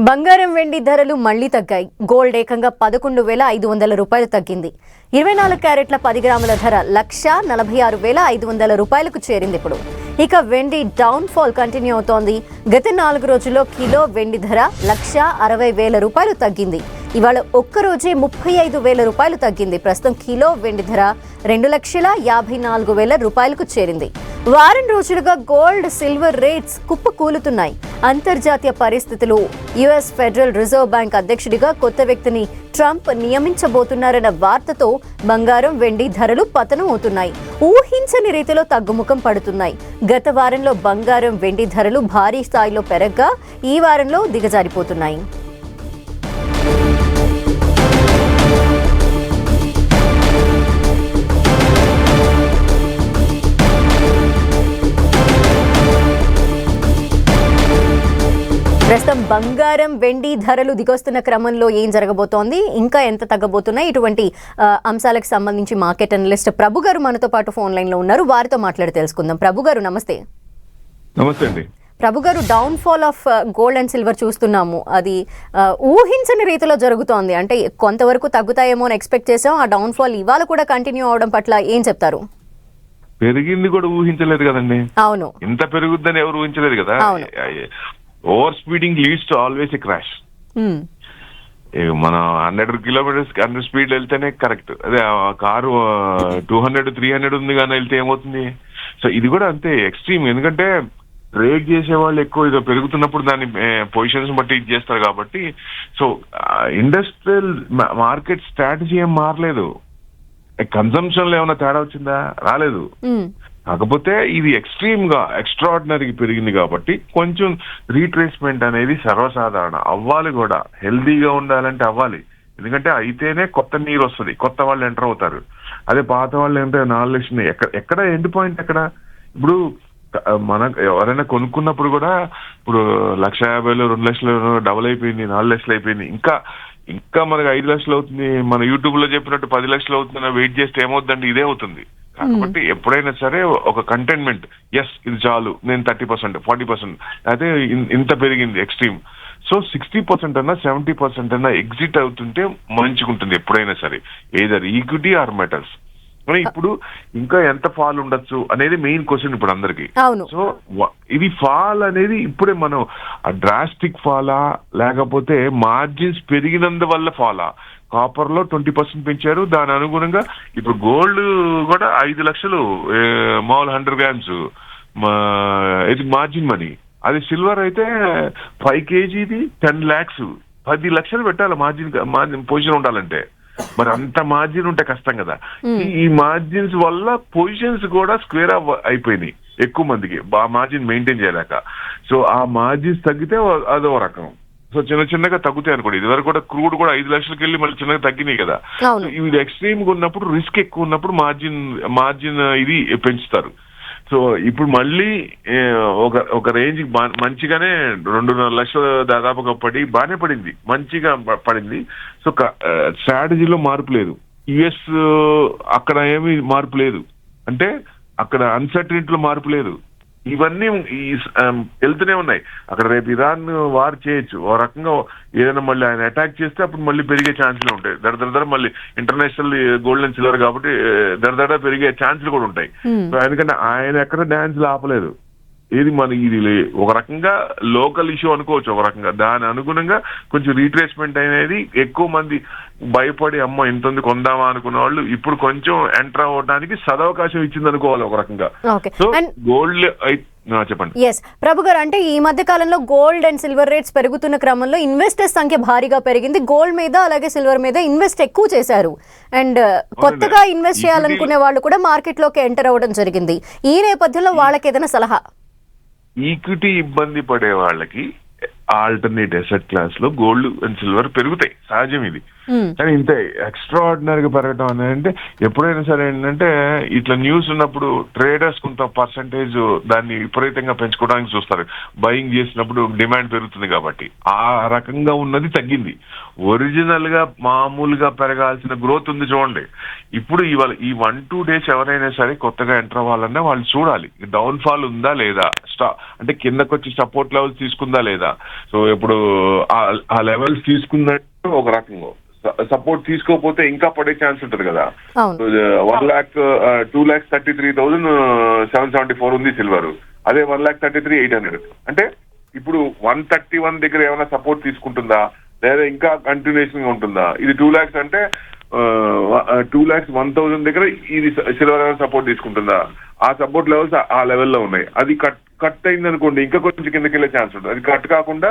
బంగారం వెండి ధరలు మళ్లీ తగ్గాయి. గోల్డ్ ఏకంగా 11,500 రూపాయలు తగ్గింది. 24 క్యారెట్ల 10 గ్రాముల ధర 1,46,500 రూపాయలకు చేరింది. ఇప్పుడు ఇక వెండి డౌన్ ఫాల్ కంటిన్యూ అవుతోంది. గత 4 రోజుల్లో కిలో వెండి ధర 1,60,000 రూపాయలు తగ్గింది. ఇవాళ ఒక్కరోజే 35,000 రూపాయలు తగ్గింది. ప్రస్తుతం కిలో వెండి ధర 2,54,000 రూపాయలకు చేరింది. వారం రోజులుగా గోల్డ్ సిల్వర్ రేట్స్ కుప్పకూలుతున్నాయి. అంతర్జాతీయ పరిస్థితులు, యుఎస్ ఫెడరల్ రిజర్వ్ బ్యాంక్ అధ్యక్షుడిగా కొత్త వ్యక్తిని ట్రంప్ నియమించబోతున్నారన్న వార్తతో బంగారం వెండి ధరలు పతనం అవుతున్నాయి. ఊహించని రీతిలో తగ్గుముఖం పడుతున్నాయి. గత వారంలో బంగారం వెండి ధరలు భారీ స్థాయిలో పెరగ్గా ఈ వారంలో దిగజారిపోతున్నాయి. ప్రస్తుతం బంగారం వెండి ధరలు దిగొస్తున్న క్రమంలో ఏం జరగబోతోంది, ఇంకా ఎంత తగ్గబోతున్నాయి, ఇటువంటి అంశాలకు సంబంధించి మార్కెట్ అనలిస్ట్ ప్రభు గారు మనతో పాటు ఫోన్ లైన్ లో ఉన్నారు. వారితో మాట్లాడి తెలుసుకుందాం. ప్రభు గారు నమస్తే. నమస్తే అండి. ప్రభు గారు, down fall of gold and silver చూస్తున్నాము. అది ఊహించని రీతిలో జరుగుతోంది. అంటే కొంతవరకు తగ్గుతాయేమో అని ఎక్స్పెక్ట్ చేసాం. ఆ డౌన్ ఫాల్ ఇవాళ కూడా కంటిన్యూ అవడం పట్ల ఏం చెప్తారు? పెరిగింది కూడా ఊహించలేదు కదండి. అవును, ఇంత పెరుగుద్దని ఎవరు ఊహించలేదు కదా. Over speeding leads to always a crash. మనం 100 కిలోమీటర్స్ 100 స్పీడ్ వెళ్తేనే కరెక్ట్. అదే కారు 200 300 ఉంది కానీ వెళ్తే ఏమవుతుంది? సో ఇది కూడా అంతే ఎక్స్ట్రీమ్. ఎందుకంటే ట్రేడ్ చేసే వాళ్ళు ఎక్కువ ఇది పెరుగుతున్నప్పుడు దాన్ని పొజిషన్స్ బట్టి ఇది చేస్తారు కాబట్టి. సో ఇండస్ట్రియల్ మార్కెట్ స్ట్రాటజీ ఏం మారలేదు. కన్సంప్షన్ లో ఏమైనా తేడా వచ్చిందా? రాలేదు. కాకపోతే ఇది ఎక్స్ట్రీమ్ గా ఎక్స్ట్రాడినరీ పెరిగింది కాబట్టి కొంచెం రీట్రేస్మెంట్ అనేది సర్వసాధారణ. అవ్వాలి కూడా. హెల్దీగా ఉండాలంటే అవ్వాలి. ఎందుకంటే అయితేనే కొత్త నీరు వస్తుంది, కొత్త వాళ్ళు ఎంటర్ అవుతారు. అదే పాత వాళ్ళు అంటే 4 లక్షలు ఎక్కడ ఎండ్ పాయింట్ ఎక్కడ? ఇప్పుడు మన ఎవరైనా కొనుక్కున్నప్పుడు కూడా ఇప్పుడు 1,50,000 2 లక్షలు డబుల్ అయిపోయింది, 4 లక్షలు అయిపోయింది. ఇంకా మనకి 5 లక్షలు అవుతుంది. మన యూట్యూబ్ లో చెప్పినట్టు 10 లక్షలు అవుతుందని వెయిట్ చేస్తే ఏమవుతుందంటే ఇదే అవుతుంది. కాబట్టి ఎప్పుడైనా సరే ఒక కంటైన్మెంట్, ఎస్ ఇది చాలు, నేను 30% 40% అదే ఇంత పెరిగింది ఎక్స్ట్రీమ్. సో 60% అన్నా 70% అన్నా ఎగ్జిట్ అవుతుంటే మంచిగుంటుంది ఎప్పుడైనా సరే, ఏదర్ ఈక్విటీ ఆర్ మెటల్స్. కానీ ఇప్పుడు ఇంకా ఎంత ఫాల్ ఉండొచ్చు అనేది మెయిన్ క్వశ్చన్ ఇప్పుడు అందరికి. సో ఇది ఫాల్ అనేది ఇప్పుడే మనం డ్రాస్టిక్ ఫాలా లేకపోతే మార్జిన్స్ పెరిగినందువల్ల ఫాలా? కాపర్ లో 20% పెంచారు. దాని అనుగుణంగా ఇప్పుడు గోల్డ్ కూడా 5 లక్షలు మామూలు 100 గ్రామ్స్ ఇది మార్జిన్ మనీ. అది సిల్వర్ అయితే 5 kgది 10 lakhs 10 లక్షలు పెట్టాలి మార్జిన్ పొజిషన్ ఉండాలంటే. మరి అంత మార్జిన్ ఉంటే కష్టం కదా. ఈ మార్జిన్స్ వల్ల పొజిషన్స్ కూడా స్క్వేర్ అయిపోయినాయి ఎక్కువ మందికి, ఆ మార్జిన్ మెయింటైన్ చేయలేక. సో ఆ మార్జిన్స్ తగ్గితే అదో రకం. సో చిన్నగా తగ్గుతాయి అనుకోండి. ఇదివరకు కూడా క్రూడ్ కూడా 5 లక్షలకి వెళ్ళి మళ్ళీ చిన్నగా తగ్గినాయి కదా. ఇవి ఎక్స్ట్రీమ్ గా ఉన్నప్పుడు, రిస్క్ ఎక్కువ ఉన్నప్పుడు మార్జిన్ ఇది పెంచుతారు. సో ఇప్పుడు మళ్ళీ ఒక రేంజ్ మంచిగానే 2.5 లక్షలు దాదాపుగా బాగానే పడింది, మంచిగా పడింది. సో స్ట్రాటజీలో మార్పు లేదు. యుఎస్ అక్కడ ఏమీ మార్పు లేదు, అంటే అక్కడ అన్సర్టనిటీలో మార్పు లేదు. ఇవన్నీ వెళ్తూనే ఉన్నాయి. అక్కడ రేపు ఇరాన్ వార్ చేయొచ్చు, ఓ రకంగా ఏదైనా మళ్ళీ ఆయన అటాక్ చేస్తే అప్పుడు మళ్ళీ పెరిగే ఛాన్సులు ఉంటాయి. దర మళ్ళీ ఇంటర్నేషనల్ గోల్డ్ అండ్ సిల్వర్ కాబట్టి దర పెరిగే ఛాన్సులు కూడా ఉంటాయి. ఎందుకంటే ఆయన ఎక్కడ డాన్స్ ఆపలేదు. ఇది ఒక రకంగా లోకల్ ఇష్యూ అనుకోవచ్చు. ఒక రకంగా దాని అనుగుణంగా కొంచెం రీట్రేస్మెంట్ అనేది ఎక్కువ మంది భయపడి అమ్మ ఇంత కొందామా అనుకున్న వాళ్ళు ఇప్పుడు కొంచెం ఎంటర్ అవ్వడానికి సదవకాశం ఇచ్చింది అనుకోవాలి ఒక రకంగా. సో గోల్డ్ చెప్పండి. ఎస్ ప్రభు గారు, అంటే ఈ మధ్య కాలంలో గోల్డ్ అండ్ సిల్వర్ రేట్స్ పెరుగుతున్న క్రమంలో ఇన్వెస్టర్స్ సంఖ్య భారీగా పెరిగింది. గోల్డ్ మీద అలాగే సిల్వర్ మీద ఇన్వెస్ట్ ఎక్కువ చేశారు. అండ్ కొత్తగా ఇన్వెస్ట్ చేయాలనుకునే వాళ్ళు కూడా మార్కెట్ లోకి ఎంటర్ అవ్వడం జరిగింది. ఈ నేపథ్యంలో వాళ్ళకి ఏదైనా సలహా? ఈక్విటీ ఇబ్బంది పడే వాళ్ళకి ఆల్టర్నేట్ అసెట్ క్లాస్ లో గోల్డ్ అండ్ సిల్వర్ పెరుగుతాయి, సహజం ఇది. కానీ ఇంత ఎక్స్ట్రాడినరీగా పెరగడం అనేది ఎప్పుడైనా సరే ఏంటంటే ఇట్లా న్యూస్ ఉన్నప్పుడు ట్రేడర్స్ కొంత పర్సంటేజ్ దాన్ని విపరీతంగా పెంచుకోవడానికి చూస్తారు. బయింగ్ చేసినప్పుడు డిమాండ్ పెరుగుతుంది కాబట్టి ఆ రకంగా ఉన్నది తగ్గింది. ఒరిజినల్ గా మామూలుగా పెరగాల్సిన గ్రోత్ ఉంది చూడండి. ఇప్పుడు ఇవాళ ఈ 1-2 days ఎవరైనా సరే కొత్తగా ఎంటర్ అవ్వాలన్నా వాళ్ళు చూడాలి డౌన్ ఫాల్ ఉందా లేదా, అంటే కిందకు వచ్చి సపోర్ట్ లెవెల్స్ తీసుకుందా లేదా. సో ఇప్పుడు ఆ లెవెల్స్ తీసుకున్నట్టు ఒక రకంగా సపోర్ట్ తీసుకోకపోతే ఇంకా పడే ఛాన్స్ ఉంటుంది కదా. 1,2,33,774 ఉంది సిల్వర్, అదే 1,33,800. అంటే ఇప్పుడు 131 దగ్గర ఏమైనా సపోర్ట్ తీసుకుంటుందా లేదా ఇంకా కంటిన్యూషన్ గా ఉంటుందా? ఇది 2 lakhs అంటే 2,01,000 దగ్గర ఇది సిల్వర్ ఏమైనా సపోర్ట్ తీసుకుంటుందా? ఆ సపోర్ట్ లెవెల్స్ ఆ లెవెల్లో ఉన్నాయి. అది కట్ అయింది అనుకోండి ఇంకా కొంచెం కిందకి వెళ్ళే ఛాన్స్ ఉంటుంది. అది కట్ కాకుండా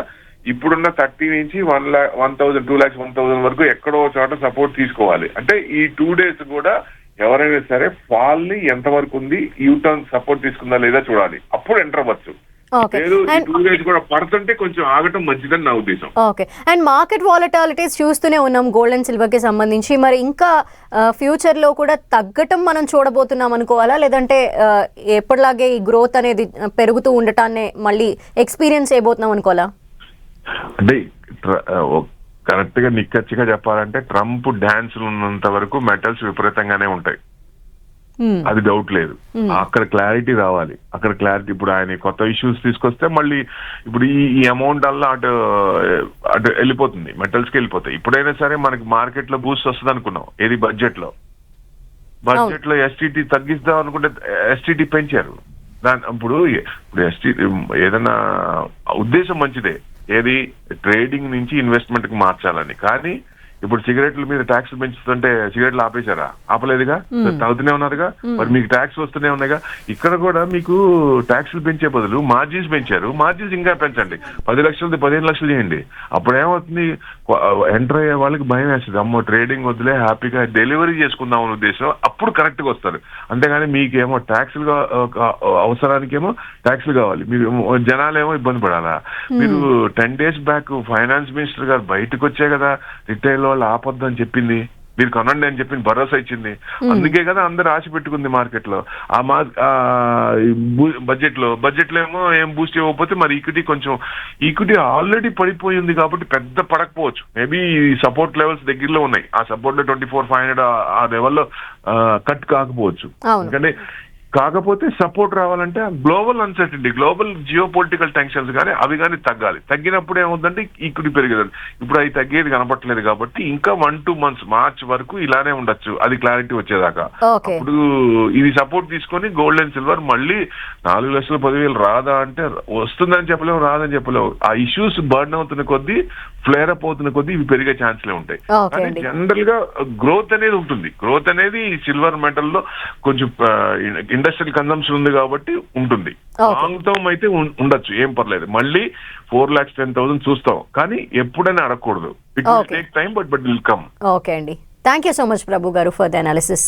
ఇప్పుడున్న 30 నుంచి 1,00,000 2,01,000 వరకు ఎక్కడో చోట సపోర్ట్ తీసుకోవాలి. అంటే ఈ 2 days కూడా ఎవరైనా సరే ఫాల్ ని ఎంత వరకు ఉంది, యూటర్న్ సపోర్ట్ తీసుకుందా లేదా చూడాలి, అప్పుడు ఎంటర్ అవ్వచ్చు. లేదు ఈ 2 days కూడా పడుతుంటే కొంచెం ఆగటం మంచిదని నా ఉద్దేశం. ఓకే. అండ్ మార్కెట్ వాలటాలిటీస్ చూస్తూనే ఉన్నాం గోల్డ్ అండ్ సిల్వర్ కి సంబంధించి. మరి ఇంకా ఫ్యూచర్ లో కూడా తగ్గటం మనం చూడబోతున్నాం అనుకోవాలా, లేదంటే ఎప్పటిలాగే ఈ గ్రోత్ అనేది పెరుగుతూ ఉండటాన్ని మళ్ళీ ఎక్స్పీరియన్స్ చేయబోతున్నాం అనుకోవాలా? అంటే కరెక్ట్ గా నిక్కచ్చిగా చెప్పాలంటే ట్రంప్ డాన్స్ ఉన్నంత వరకు మెటల్స్ విపరీతంగానే ఉంటాయి, అది డౌట్ లేదు. అక్కడ క్లారిటీ రావాలి. అక్కడ క్లారిటీ ఇప్పుడు ఆయన కొత్త ఇష్యూస్ తీసుకొస్తే మళ్ళీ ఇప్పుడు ఈ అమౌంట్ అలా అటు వెళ్ళిపోతుంది, మెటల్స్ కి వెళ్ళిపోతాయి. ఇప్పుడైనా సరే మనకి మార్కెట్ లో బూస్ట్ వస్తుంది అనుకున్నాం. ఏది బడ్జెట్ లో ఎస్టీటీ తగ్గిద్దాం అనుకుంటే ఎస్టీటీ పెంచారు. ఇప్పుడు ఏదైనా ఉద్దేశం మంచిదే, ఏది ట్రేడింగ్ నుంచి ఇన్వెస్ట్మెంట్ కి మార్చాలని. కానీ ఇప్పుడు సిగరెట్ల మీద ట్యాక్స్ పెంచుతుంటే సిగరెట్లు ఆపేశారా? ఆపలేదుగా, తాగుతూనే ఉన్నారుగా. మరి మీకు ట్యాక్స్ వస్తూనే ఉన్నాయిగా. ఇక్కడ కూడా మీకు ట్యాక్సులు పెంచే బదులు మార్జిన్స్ పెంచారు. మార్జిన్స్ ఇంకా పెంచండి, 10 లక్షలది 15 లక్షలు చేయండి. అప్పుడు ఏమవుతుంది, ఎంటర్ అయ్యే వాళ్ళకి భయం వేస్తుంది, అమ్మో ట్రేడింగ్ వద్దులే హ్యాపీగా డెలివరీ చేసుకుందాం అనే ఉద్దేశం. అప్పుడు కరెక్ట్ గా వస్తారు. అంతేగాని మీకేమో ట్యాక్సులు అవసరానికేమో ట్యాక్సులు కావాలి, మీరు జనాలేమో ఇబ్బంది పడాలా? మీరు 10 days బ్యాక్ ఫైనాన్స్ మినిస్టర్ గారు బయటకు వచ్చే కదా రిటైల్ వాళ్ళు ఆపొద్దు అని చెప్పింది, మీరు కొనండి అని చెప్పి భరోసా ఇచ్చింది. అందుకే కదా అందరు ఆశ పెట్టుకుంది మార్కెట్ లో. బడ్జెట్ లో ఏమో ఏం బూస్ట్ ఇవ్వకపోతే మరి ఈక్విటీ ఆల్రెడీ పడిపోయింది కాబట్టి పెద్ద పడకపోవచ్చు. మేబీ సపోర్ట్ లెవెల్స్ దగ్గరలో ఉన్నాయి. ఆ సపోర్ట్ లో 24,500 ఆ లెవెల్లో కట్ కాకపోవచ్చు. ఎందుకంటే కాకపోతే సపోర్ట్ రావాలంటే global uncertainty, global geo political tensions కానీ అవి కానీ తగ్గాలి. తగ్గినప్పుడు ఏమవుతుందంటే ఈక్విటీ పెరిగేది. ఇప్పుడు అవి తగ్గేది కనపట్లేదు కాబట్టి ఇంకా 1-2 months మార్చ్ వరకు ఇలానే ఉండొచ్చు, అది క్లారిటీ వచ్చేదాకా. అప్పుడు ఇది సపోర్ట్ తీసుకొని గోల్డ్ అండ్ సిల్వర్ మళ్ళీ 4,10,000 రాదా అంటే వస్తుందని చెప్పలేము, రాదని చెప్పలేము. ఆ ఇష్యూస్ బర్న్ అవుతున్న కొద్దీ, ఫ్లేర్ అప్ అవుతున్న కొద్దీ ఇవి పెరిగే ఛాన్స్లే ఉంటాయి. కానీ జనరల్ గా గ్రోత్ అనేది ఉంటుంది. గ్రోత్ అనేది సిల్వర్ మెటల్ లో కొంచెం ఇండస్ట్రియల్ కన్సంప్షన్ ఉంది కాబట్టి ఉంటుంది. లాంగ్ టర్మ్ అయితే ఉండొచ్చు, ఏం పర్లేదు. మళ్ళీ 4,10,000 చూస్తాం, కానీ ఎప్పుడైనా అడగకూడదు. It will take time but will come. Okay అండి, థ్యాంక్ యూ సో మచ్ ప్రభు గారు ఫర్ ద అనాలిసిస్.